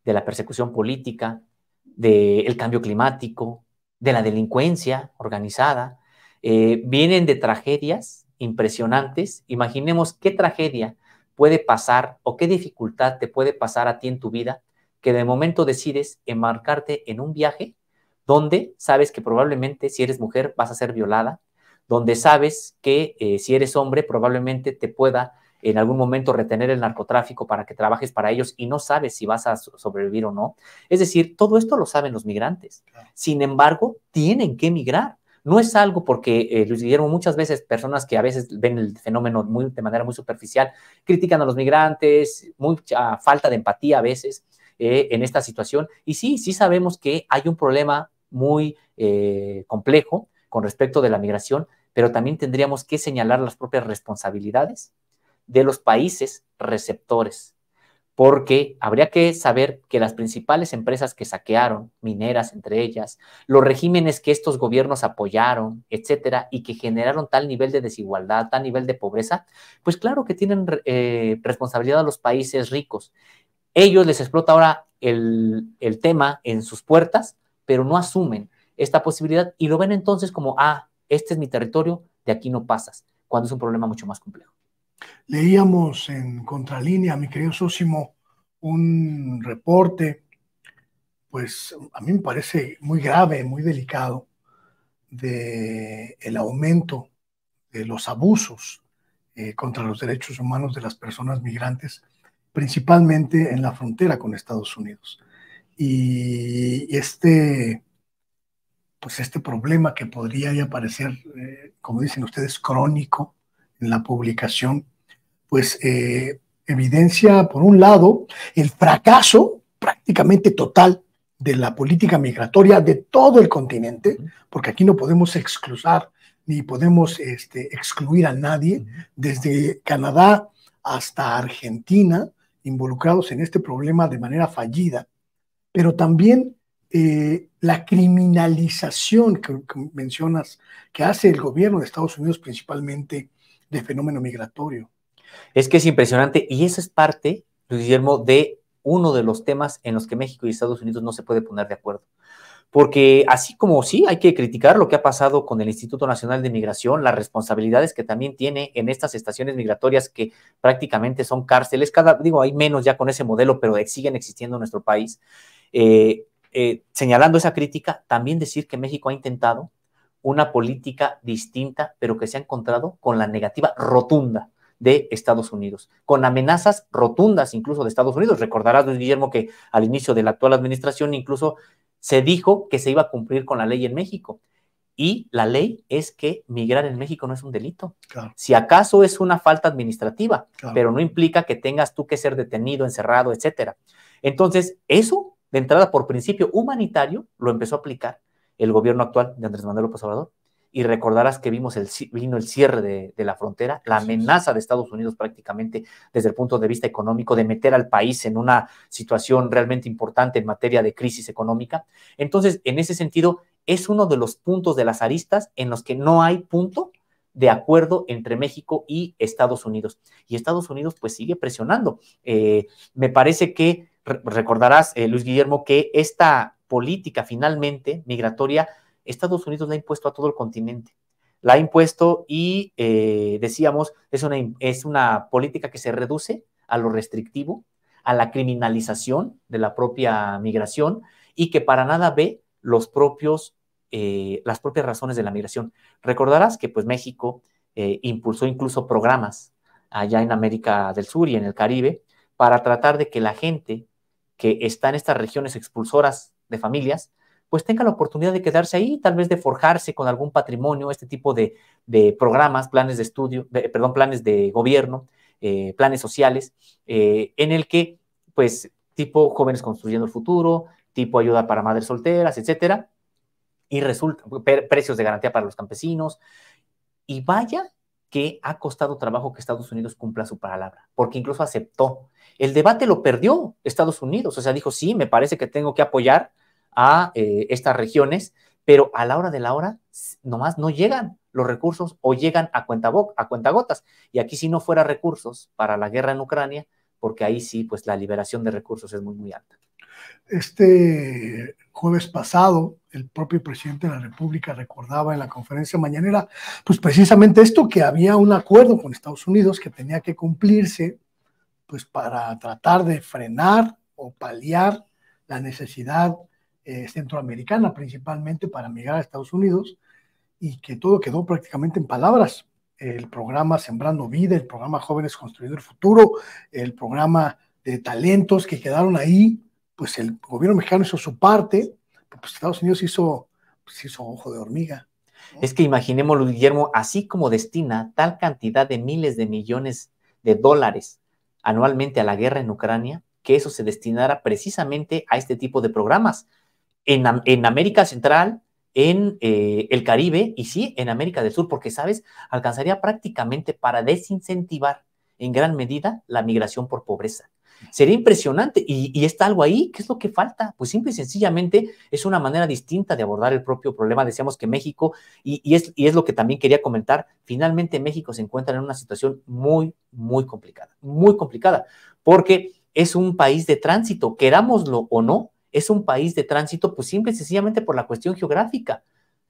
de la persecución política, del cambio climático, de la delincuencia organizada, vienen de tragedias impresionantes. Imaginemos qué tragedia puede pasar o qué dificultad te puede pasar a ti en tu vida que de momento decides embarcarte en un viaje donde sabes que probablemente si eres mujer vas a ser violada, donde sabes que si eres hombre probablemente te pueda en algún momento retener el narcotráfico para que trabajes para ellos y no sabes si vas a sobrevivir o no. Es decir, todo esto lo saben los migrantes. Sin embargo, tienen que migrar. No es algo porque, Luis Guillermo, muchas veces personas que a veces ven el fenómeno de manera muy superficial, critican a los migrantes, mucha falta de empatía a veces en esta situación. Y sí sabemos que hay un problema muy complejo con respecto de la migración, pero también tendríamos que señalar las propias responsabilidades de los países receptores, porque habría que saber que las principales empresas que saquearon, mineras entre ellas, los regímenes que estos gobiernos apoyaron, etcétera, y que generaron tal nivel de desigualdad, tal nivel de pobreza, pues claro que tienen responsabilidad a los países ricos. Ellos les explota ahora el tema en sus puertas, pero no asumen esta posibilidad y lo ven entonces como, este es mi territorio, de aquí no pasas, cuando es un problema mucho más complejo. Leíamos en Contralínea, mi querido Sósimo, un reporte, pues a mí me parece muy grave, muy delicado, de el aumento de los abusos contra los derechos humanos de las personas migrantes, principalmente en la frontera con Estados Unidos. Y pues este problema que podría ya parecer, como dicen ustedes, crónico en la publicación, pues evidencia, por un lado, el fracaso prácticamente total de la política migratoria de todo el continente, porque aquí no podemos exclusar ni podemos excluir a nadie, desde Canadá hasta Argentina, involucrados en este problema de manera fallida, pero también la criminalización que mencionas, que hace el gobierno de Estados Unidos principalmente del fenómeno migratorio. Es que es impresionante y eso es parte, Luis Guillermo, de uno de los temas en los que México y Estados Unidos no se puede poner de acuerdo. Porque así como sí hay que criticar lo que ha pasado con el Instituto Nacional de Migración, las responsabilidades que también tiene en estas estaciones migratorias que prácticamente son cárceles, hay menos ya con ese modelo, pero siguen existiendo en nuestro país. Señalando esa crítica, también decir que México ha intentado una política distinta, pero que se ha encontrado con la negativa rotunda de Estados Unidos, con amenazas rotundas incluso de Estados Unidos. Recordarás, Luis Guillermo, que al inicio de la actual administración incluso se dijo que se iba a cumplir con la ley en México. y la ley es que migrar en México no es un delito. Claro. Si acaso es una falta administrativa, Claro. pero no implica que tengas tú que ser detenido, encerrado, etcétera. Entonces, eso, de entrada, por principio humanitario, lo empezó a aplicar el gobierno actual de Andrés Manuel López Obrador. Y recordarás que vino el cierre de la frontera, la amenaza de Estados Unidos prácticamente desde el punto de vista económico, de meter al país en una situación realmente importante en materia de crisis económica. Entonces, en ese sentido, es uno de los puntos de las aristas en los que no hay punto de acuerdo entre México y Estados Unidos. Y Estados Unidos pues sigue presionando. Me parece que recordarás, Luis Guillermo, que esta política finalmente migratoria Estados Unidos la ha impuesto a todo el continente. La ha impuesto y decíamos, es una política que se reduce a lo restrictivo, a la criminalización de la propia migración y que para nada ve las propias razones de la migración. Recordarás que pues México impulsó incluso programas allá en América del Sur y en el Caribe para tratar de que la gente que está en estas regiones expulsoras de familias pues tenga la oportunidad de quedarse ahí, tal vez de forjarse con algún patrimonio, este tipo de programas, planes de estudio, planes de gobierno, planes sociales, en el que, pues, tipo jóvenes construyendo el futuro, tipo ayuda para madres solteras, etcétera, y resulta, precios de garantía para los campesinos, y vaya que ha costado trabajo que Estados Unidos cumpla su palabra, porque incluso aceptó. El debate lo perdió Estados Unidos, o sea, dijo, sí, me parece que tengo que apoyar a estas regiones, pero a la hora de la hora nomás no llegan los recursos o llegan a cuentagotas. Y aquí si no fuera recursos para la guerra en Ucrania, porque ahí sí, pues la liberación de recursos es muy, muy alta. Este jueves pasado, el propio presidente de la República recordaba en la conferencia mañanera, pues precisamente esto, que había un acuerdo con Estados Unidos que tenía que cumplirse, pues para tratar de frenar o paliar la necesidad centroamericana, principalmente para migrar a Estados Unidos, y que todo quedó prácticamente en palabras. El programa Sembrando Vida, el programa Jóvenes Construyendo el Futuro, el programa de talentos que quedaron ahí, pues el gobierno mexicano hizo su parte, pues Estados Unidos hizo ojo de hormiga, ¿no? Es que imaginémoslo, Guillermo, así como destina tal cantidad de miles de millones de dólares anualmente a la guerra en Ucrania, que eso se destinara precisamente a este tipo de programas. En América Central, en el Caribe y sí, en América del Sur, porque, ¿sabes? Alcanzaría prácticamente para desincentivar en gran medida la migración por pobreza. Sería impresionante y está algo ahí. ¿Qué es lo que falta? Pues simple y sencillamente es una manera distinta de abordar el propio problema. Decíamos que México, y es lo que también quería comentar, finalmente México se encuentra en una situación muy, muy complicada, porque es un país de tránsito, querámoslo o no, es un país de tránsito, pues simple y sencillamente por la cuestión geográfica.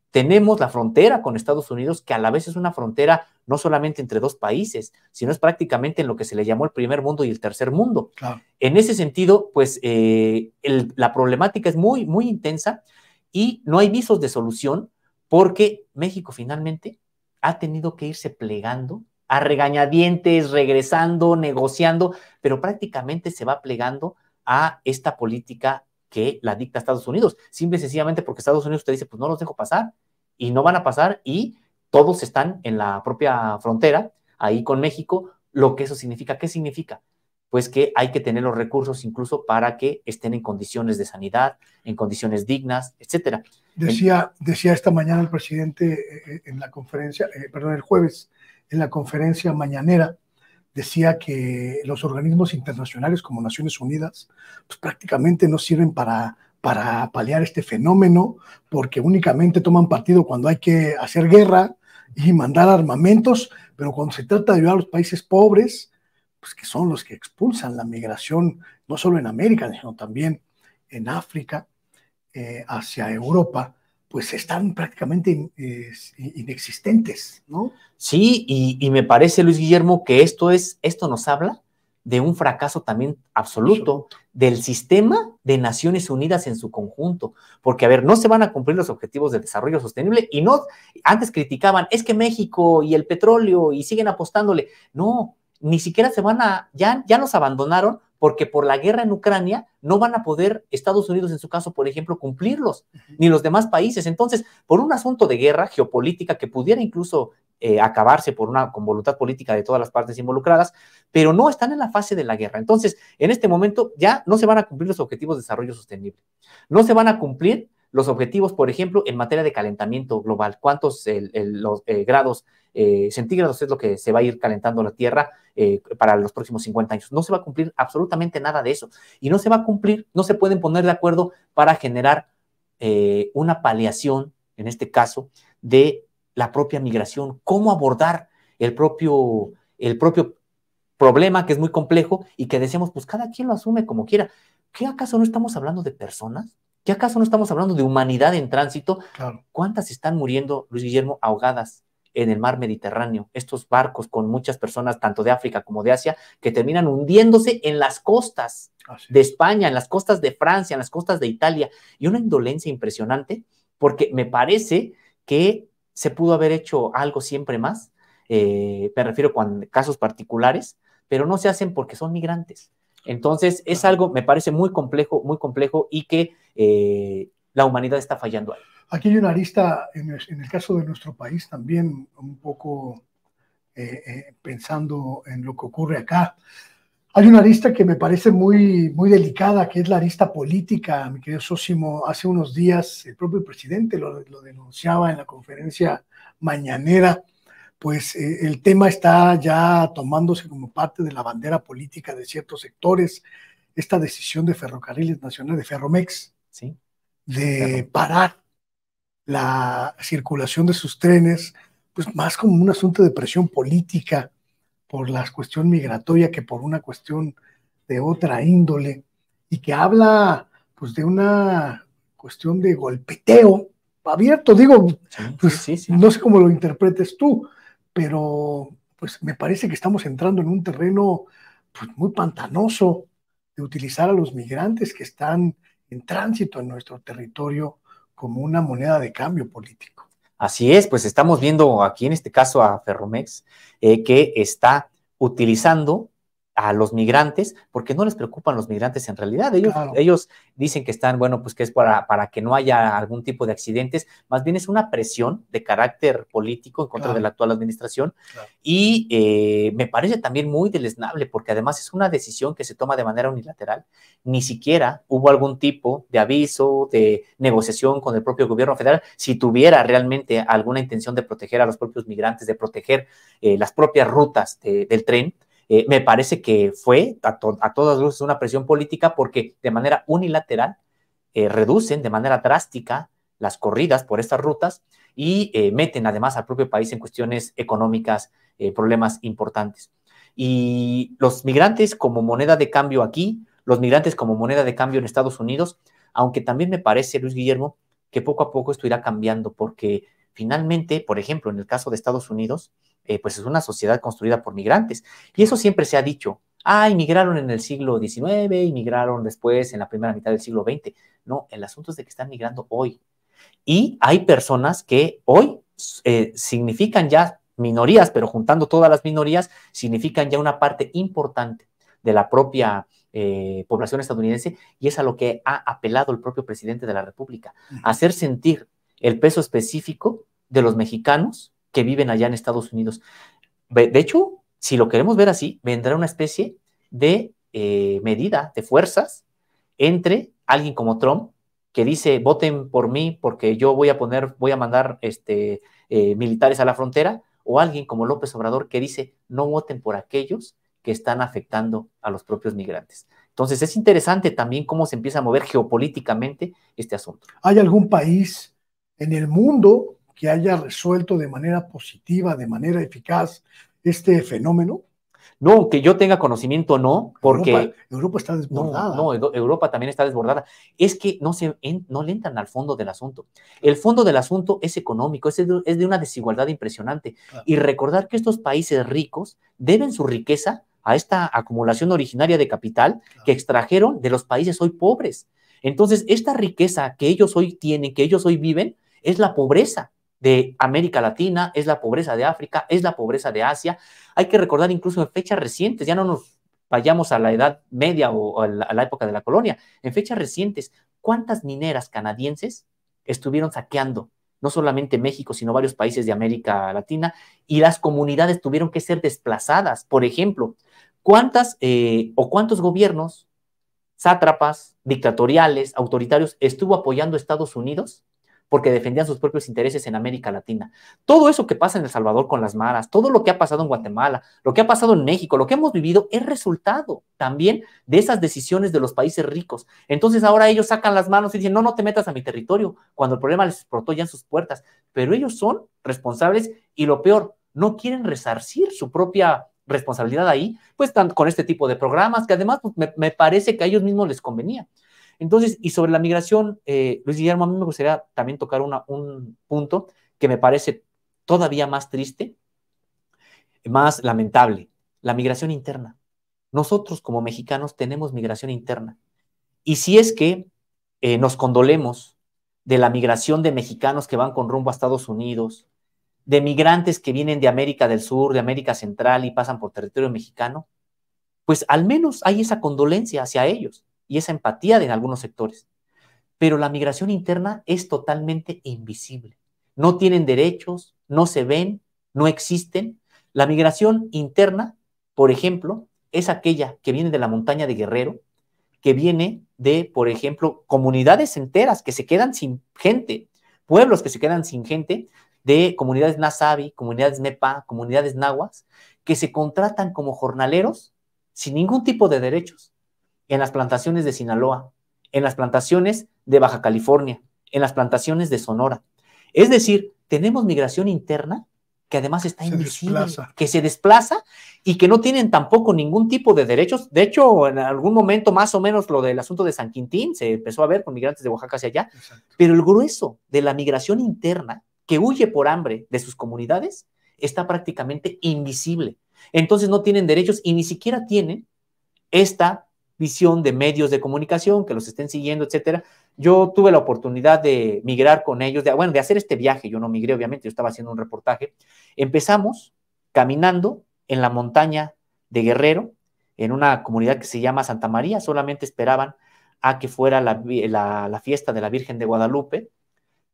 Tenemos la frontera con Estados Unidos, que a la vez es una frontera no solamente entre dos países, sino es prácticamente en lo que se le llamó el primer mundo y el tercer mundo. Claro. En ese sentido, pues la problemática es muy, muy intensa y no hay visos de solución porque México finalmente ha tenido que irse plegando a regañadientes, regresando, negociando, pero prácticamente se va plegando a esta política que la dicta Estados Unidos, simple y sencillamente porque Estados Unidos te dice, pues no los dejo pasar, y no van a pasar, y todos están en la propia frontera, ahí con México, lo que eso significa. ¿Qué significa? Pues que hay que tener los recursos incluso para que estén en condiciones de sanidad, en condiciones dignas, etcétera. Decía esta mañana el presidente en la conferencia, el jueves, en la conferencia mañanera, decía que los organismos internacionales como Naciones Unidas pues prácticamente no sirven para paliar este fenómeno, porque únicamente toman partido cuando hay que hacer guerra y mandar armamentos, pero cuando se trata de ayudar a los países pobres, pues que son los que expulsan la migración, no solo en América, sino también en África, hacia Europa, pues están prácticamente inexistentes, ¿no? Sí, y me parece, Luis Guillermo, que esto nos habla de un fracaso también absoluto del sistema de Naciones Unidas en su conjunto, porque, a ver, no se van a cumplir los objetivos del desarrollo sostenible y no, antes criticaban, es que México y el petróleo y siguen apostándole, no, ni siquiera ya nos abandonaron porque por la guerra en Ucrania no van a poder Estados Unidos, en su caso, por ejemplo, cumplirlos, ni los demás países. Entonces, por un asunto de guerra geopolítica que pudiera incluso acabarse con voluntad política de todas las partes involucradas, pero no están en la fase de la guerra. Entonces, en este momento ya no se van a cumplir los objetivos de desarrollo sostenible, no se van a cumplir los objetivos, por ejemplo, en materia de calentamiento global, cuántos los grados centígrados es lo que se va a ir calentando la Tierra para los próximos 50 años. No se va a cumplir absolutamente nada de eso, y no se va a cumplir, no se pueden poner de acuerdo para generar una paliación, en este caso, de la propia migración, cómo abordar el propio problema, que es muy complejo y que decíamos, pues cada quien lo asume como quiera. ¿Qué acaso no estamos hablando de personas? ¿Qué acaso no estamos hablando de humanidad en tránsito? Claro. ¿Cuántas están muriendo, Luis Guillermo, ahogadas en el mar Mediterráneo? Estos barcos con muchas personas, tanto de África como de Asia, que terminan hundiéndose en las costas de España, en las costas de Francia, en las costas de Italia, y una indolencia impresionante, porque me parece que se pudo haber hecho algo siempre más, me refiero con casos particulares, pero no se hacen porque son migrantes. Entonces, es algo, me parece muy complejo y que la humanidad está fallando ahí. Aquí hay una arista, en el caso de nuestro país también, un poco pensando en lo que ocurre acá. Hay una arista que me parece muy, muy delicada, que es la arista política, mi querido Sósimo. Hace unos días el propio presidente lo denunciaba en la conferencia mañanera. Pues el tema está ya tomándose como parte de la bandera política de ciertos sectores, esta decisión de Ferrocarriles Nacionales, de Ferromex, ¿sí? de parar la circulación de sus trenes, pues más como un asunto de presión política por la cuestión migratoria que por una cuestión de otra índole, y que habla pues de una cuestión de golpeteo abierto, digo, pues sí. No sé cómo lo interpretes tú, pero pues me parece que estamos entrando en un terreno pues muy pantanoso de utilizar a los migrantes que están en tránsito en nuestro territorio como una moneda de cambio político. Así es, pues estamos viendo aquí en este caso a Ferromex que está utilizando a los migrantes, porque no les preocupan los migrantes en realidad. Ellos dicen que están, bueno, pues que es para que no haya algún tipo de accidentes, más bien es una presión de carácter político en contra de la actual administración, y me parece también muy deleznable, porque además es una decisión que se toma de manera unilateral. Ni siquiera hubo algún tipo de aviso, de negociación con el propio gobierno federal, si tuviera realmente alguna intención de proteger a los propios migrantes, de proteger las propias rutas del tren. Me parece que fue a todas luces una presión política, porque de manera unilateral reducen de manera drástica las corridas por estas rutas y meten además al propio país en cuestiones económicas, problemas importantes. Y los migrantes como moneda de cambio aquí, los migrantes como moneda de cambio en Estados Unidos, aunque también me parece, Luis Guillermo, que poco a poco esto irá cambiando, porque finalmente, por ejemplo, en el caso de Estados Unidos, pues es una sociedad construida por migrantes, y eso siempre se ha dicho. Inmigraron en el siglo XIX, inmigraron después en la primera mitad del siglo XX. No, el asunto es de que están migrando hoy. Y hay personas que hoy significan ya minorías, pero juntando todas las minorías, significan ya una parte importante de la propia población estadounidense, y es a lo que ha apelado el propio presidente de la República, hacer sentir el peso específico de los mexicanos que viven allá en Estados Unidos. De hecho, si lo queremos ver así, vendrá una especie de medida de fuerzas entre alguien como Trump, que dice, voten por mí porque yo voy a mandar militares a la frontera, o alguien como López Obrador, que dice, no voten por aquellos que están afectando a los propios migrantes. Entonces es interesante también cómo se empieza a mover geopolíticamente este asunto. ¿Hay algún país en el mundo que haya resuelto de manera positiva, de manera eficaz este fenómeno? No, que yo tenga conocimiento, no, porque Europa está desbordada. No, Europa también está desbordada. Es que no le entran al fondo del asunto. El fondo del asunto es económico, es de una desigualdad impresionante. Claro. Y recordar que estos países ricos deben su riqueza a esta acumulación originaria de capital, claro, que extrajeron de los países hoy pobres. Entonces, esta riqueza que ellos hoy tienen, que ellos hoy viven, es la pobreza de América Latina, es la pobreza de África, es la pobreza de Asia. Hay que recordar incluso en fechas recientes, ya no nos vayamos a la Edad Media o a la época de la colonia, en fechas recientes, ¿cuántas mineras canadienses estuvieron saqueando no solamente México, sino varios países de América Latina, y las comunidades tuvieron que ser desplazadas? Por ejemplo, ¿cuántos gobiernos, sátrapas, dictatoriales, autoritarios, estuvo apoyando a Estados Unidos porque defendían sus propios intereses en América Latina? Todo eso que pasa en El Salvador con las maras, todo lo que ha pasado en Guatemala, lo que ha pasado en México, lo que hemos vivido es resultado también de esas decisiones de los países ricos. Entonces ahora ellos sacan las manos y dicen, no, no te metas a mi territorio, cuando el problema les explotó ya en sus puertas. Pero ellos son responsables y lo peor, no quieren resarcir su propia responsabilidad ahí, pues están con este tipo de programas que además pues, me parece que a ellos mismos les convenía. Entonces, y sobre la migración, Luis Guillermo, a mí me gustaría también tocar un punto que me parece todavía más triste, más lamentable, la migración interna. Nosotros como mexicanos tenemos migración interna. Y si es que nos condolemos de la migración de mexicanos que van con rumbo a Estados Unidos, de migrantes que vienen de América del Sur, de América Central y pasan por territorio mexicano, pues al menos hay esa condolencia hacia ellos y esa empatía en algunos sectores. Pero la migración interna es totalmente invisible. No tienen derechos, no se ven, no existen. La migración interna, por ejemplo, es aquella que viene de la montaña de Guerrero, que viene de, por ejemplo, comunidades enteras que se quedan sin gente, pueblos que se quedan sin gente, de comunidades Nasabi, comunidades Mepa, comunidades Nahuas, que se contratan como jornaleros sin ningún tipo de derechos en las plantaciones de Sinaloa, en las plantaciones de Baja California, en las plantaciones de Sonora. Es decir, tenemos migración interna que además está invisible, que se desplaza y que no tienen tampoco ningún tipo de derechos. De hecho, en algún momento más o menos lo del asunto de San Quintín se empezó a ver con migrantes de Oaxaca hacia allá. Exacto. Pero el grueso de la migración interna que huye por hambre de sus comunidades está prácticamente invisible. Entonces no tienen derechos y ni siquiera tienen esta visión de medios de comunicación que los estén siguiendo, etcétera. Yo tuve la oportunidad de migrar con ellos, de hacer este viaje. Yo no migré, obviamente, yo estaba haciendo un reportaje. Empezamos caminando en la montaña de Guerrero, en una comunidad que se llama Santa María. Solamente esperaban a que fuera la fiesta de la Virgen de Guadalupe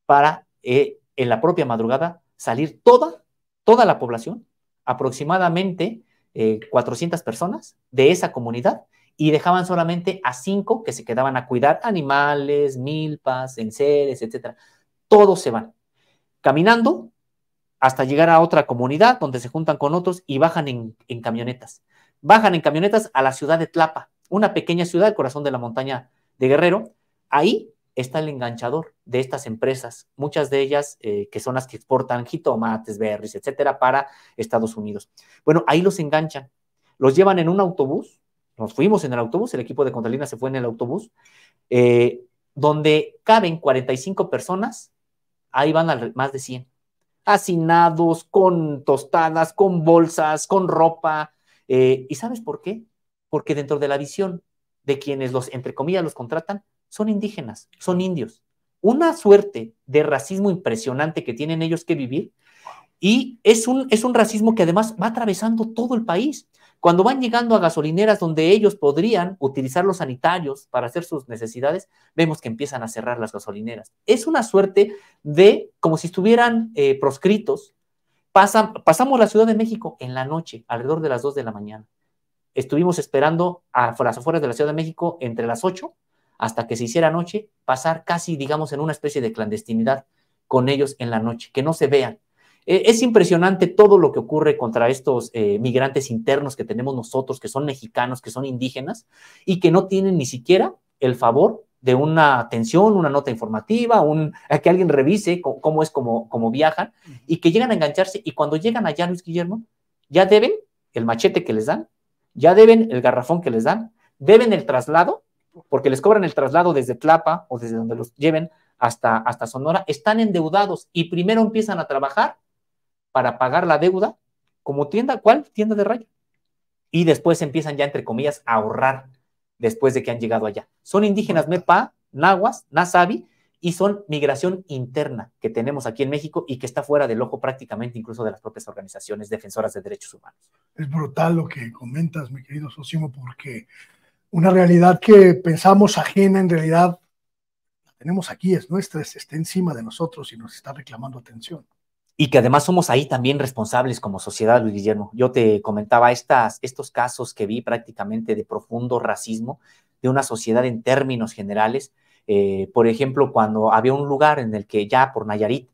para en la propia madrugada salir toda la población, aproximadamente 400 personas de esa comunidad, y dejaban solamente a 5 que se quedaban a cuidar animales, milpas, enseres, etcétera. Todos se van caminando hasta llegar a otra comunidad donde se juntan con otros y bajan en camionetas. Bajan en camionetas a la ciudad de Tlapa, una pequeña ciudad, el corazón de la montaña de Guerrero. Ahí está el enganchador de estas empresas, muchas de ellas que son las que exportan jitomates, berries, etcétera, para Estados Unidos. Bueno, ahí los enganchan, los llevan en un autobús. Nos fuimos en el autobús, el equipo de Contralina se fue en el autobús, donde caben 45 personas, ahí van más de 100, hacinados, con tostadas, con bolsas, con ropa. ¿Y sabes por qué? Porque dentro de la visión de quienes entre comillas, los contratan, son indígenas, son indios. Una suerte de racismo impresionante que tienen ellos que vivir, y es un racismo que además va atravesando todo el país. Cuando van llegando a gasolineras donde ellos podrían utilizar los sanitarios para hacer sus necesidades, vemos que empiezan a cerrar las gasolineras. Es una suerte de, como si estuvieran proscritos. Pasamos la Ciudad de México en la noche, alrededor de las 2 de la mañana. Estuvimos esperando a las afueras de la Ciudad de México entre las 8 hasta que se hiciera noche, pasar casi, digamos, en una especie de clandestinidad con ellos en la noche, que no se vean. Es impresionante todo lo que ocurre contra estos migrantes internos que tenemos nosotros, que son mexicanos, que son indígenas, y que no tienen ni siquiera el favor de una atención, una nota informativa, a que alguien revise cómo es como viajan, y que llegan a engancharse, y cuando llegan allá, Luis Guillermo, ya deben el machete que les dan, ya deben el garrafón que les dan, deben el traslado, porque les cobran el traslado desde Tlapa o desde donde los lleven hasta Sonora, están endeudados y primero empiezan a trabajar para pagar la deuda como tienda, ¿cuál? Tienda de raya. Y después empiezan ya, entre comillas, a ahorrar después de que han llegado allá. Son indígenas Mepa, Nahuas, Nasabi, y son migración interna que tenemos aquí en México y que está fuera del ojo prácticamente incluso de las propias organizaciones defensoras de derechos humanos. Es brutal lo que comentas, mi querido Sosimo, porque una realidad que pensamos ajena, en realidad la tenemos aquí, es nuestra, está encima de nosotros y nos está reclamando atención. Y que además somos ahí también responsables como sociedad, Luis Guillermo. Yo te comentaba estos casos que vi prácticamente de profundo racismo de una sociedad en términos generales. Por ejemplo, cuando había un lugar en el que ya por Nayarit,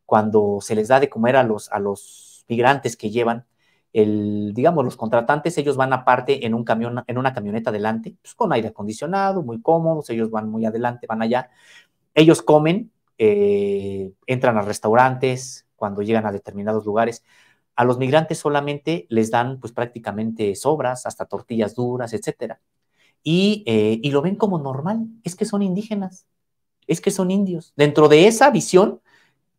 cuando se les da de comer a los migrantes que llevan, digamos, los contratantes, ellos van aparte en un camión, en una camioneta adelante, pues con aire acondicionado, muy cómodos, ellos van muy adelante, van allá. Ellos comen, entran a restaurantes, cuando llegan a determinados lugares. A los migrantes solamente les dan pues prácticamente sobras, hasta tortillas duras, etcétera. Y lo ven como normal, es que son indígenas, es que son indios. Dentro de esa visión,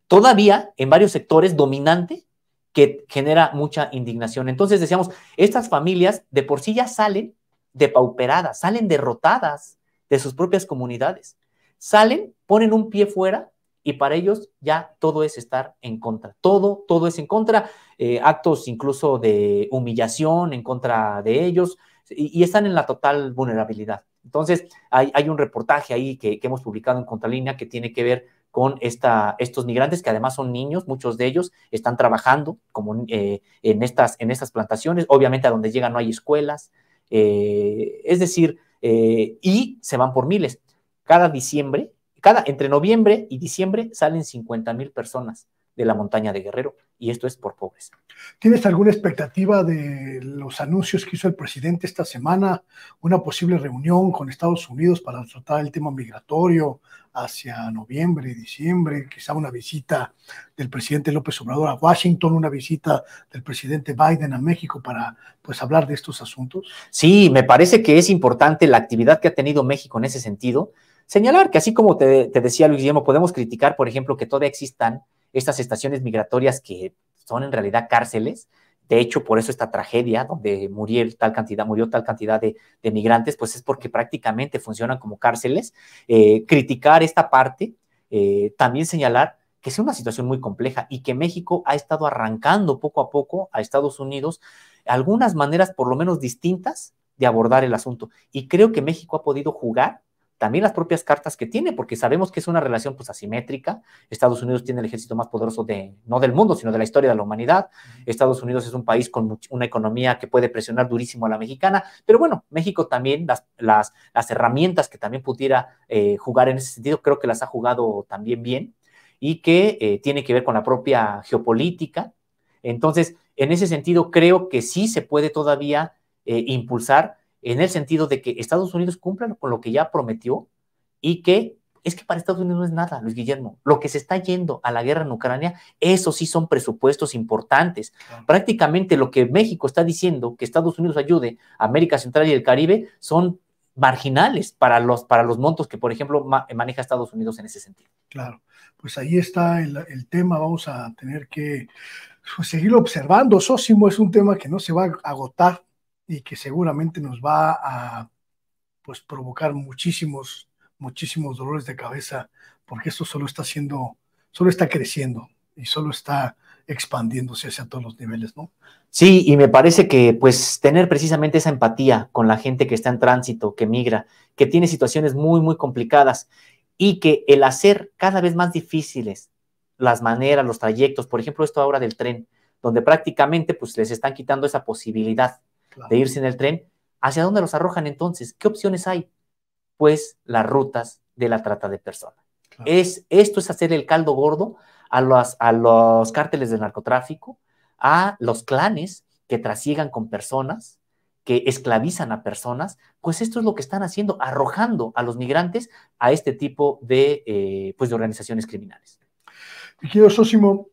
todavía en varios sectores dominante, que genera mucha indignación. Entonces decíamos, estas familias de por sí ya salen depauperadas, salen derrotadas de sus propias comunidades. Salen, ponen un pie fuera y para ellos ya todo es estar en contra. Todo es en contra, actos incluso de humillación en contra de ellos y están en la total vulnerabilidad. Entonces, hay un reportaje ahí que hemos publicado en Contralínea que tiene que ver con estos migrantes que además son niños, muchos de ellos están trabajando como en estas plantaciones, obviamente a donde llegan no hay escuelas, es decir, y se van por miles. Entre noviembre y diciembre salen 50,000 personas de la montaña de Guerrero, y esto es por pobreza. ¿Tienes alguna expectativa de los anuncios que hizo el presidente esta semana? Una posible reunión con Estados Unidos para tratar el tema migratorio hacia noviembre, diciembre, quizá una visita del presidente López Obrador a Washington, una visita del presidente Biden a México para pues hablar de estos asuntos. Sí, me parece que es importante la actividad que ha tenido México en ese sentido. Señalar que así como te decía Luis Guillermo, podemos criticar, por ejemplo, que todavía existan estas estaciones migratorias que son en realidad cárceles. De hecho, por eso esta tragedia donde murió tal cantidad de migrantes, pues es porque prácticamente funcionan como cárceles. Criticar esta parte, también señalar que es una situación muy compleja y que México ha estado arrancando poco a poco a Estados Unidos algunas maneras por lo menos distintas de abordar el asunto. Y creo que México ha podido jugar también las propias cartas que tiene, porque sabemos que es una relación pues asimétrica. Estados Unidos tiene el ejército más poderoso no del mundo, sino de la historia de la humanidad. Estados Unidos es un país con una economía que puede presionar durísimo a la mexicana, pero bueno, México también, las herramientas que también pudiera jugar en ese sentido, creo que las ha jugado también bien y que tiene que ver con la propia geopolítica. Entonces, en ese sentido, creo que sí se puede todavía impulsar en el sentido de que Estados Unidos cumpla con lo que ya prometió y que es que para Estados Unidos no es nada, Luis Guillermo. Lo que se está yendo a la guerra en Ucrania, eso sí son presupuestos importantes. Claro. Prácticamente lo que México está diciendo, que Estados Unidos ayude a América Central y el Caribe, son marginales para los montos que, por ejemplo, maneja Estados Unidos en ese sentido. Claro, pues ahí está el tema. Vamos a tener que pues, seguirlo observando. Sosimo, es un tema que no se va a agotar y que seguramente nos va a pues, provocar muchísimos dolores de cabeza, porque esto solo está creciendo y solo está expandiéndose hacia todos los niveles, ¿no? Sí, y me parece que pues tener precisamente esa empatía con la gente que está en tránsito, que migra, que tiene situaciones muy, muy complicadas y que el hacer cada vez más difíciles las maneras, los trayectos, por ejemplo, esto ahora del tren, donde prácticamente pues les están quitando esa posibilidad de irse en el tren, ¿hacia dónde los arrojan entonces? ¿Qué opciones hay? Pues las rutas de la trata de personas. Claro. Esto es hacer el caldo gordo a los cárteles del narcotráfico, a los clanes que trasiegan con personas, que esclavizan a personas, pues esto es lo que están haciendo, arrojando a los migrantes a este tipo de organizaciones criminales. Mi querido Sosimo,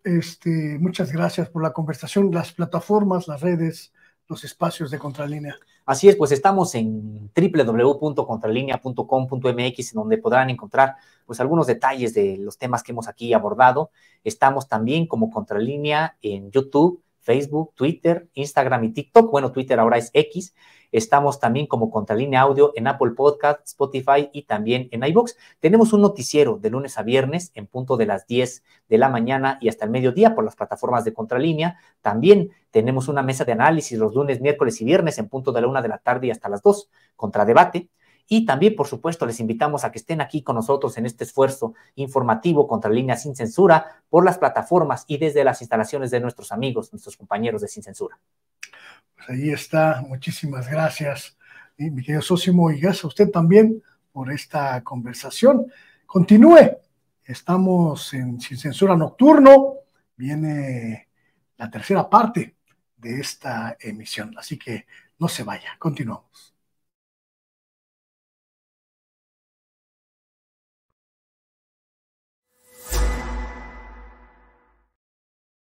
muchas gracias por la conversación, las plataformas, las redes, los espacios de Contralínea. Así es, pues estamos en www.contralinea.com.mx, en donde podrán encontrar pues algunos detalles de los temas que hemos aquí abordado. Estamos también como Contralínea en YouTube, Facebook, Twitter, Instagram y TikTok. Bueno, Twitter ahora es X. Estamos también como Contralínea Audio en Apple Podcast, Spotify y también en iVoox. Tenemos un noticiero de lunes a viernes en punto de las 10 de la mañana y hasta el mediodía por las plataformas de Contralínea. También tenemos una mesa de análisis los lunes, miércoles y viernes en punto de la 1 de la tarde y hasta las 2, Contradebate. Y también, por supuesto, les invitamos a que estén aquí con nosotros en este esfuerzo informativo Contralínea Sin Censura por las plataformas y desde las instalaciones de nuestros amigos, nuestros compañeros de Sin Censura. Pues ahí está, muchísimas gracias, mi querido Sosimo, y gracias a usted también por esta conversación. Continúe, estamos en Sin Censura Nocturno, viene la tercera parte de esta emisión, así que no se vaya, continuamos.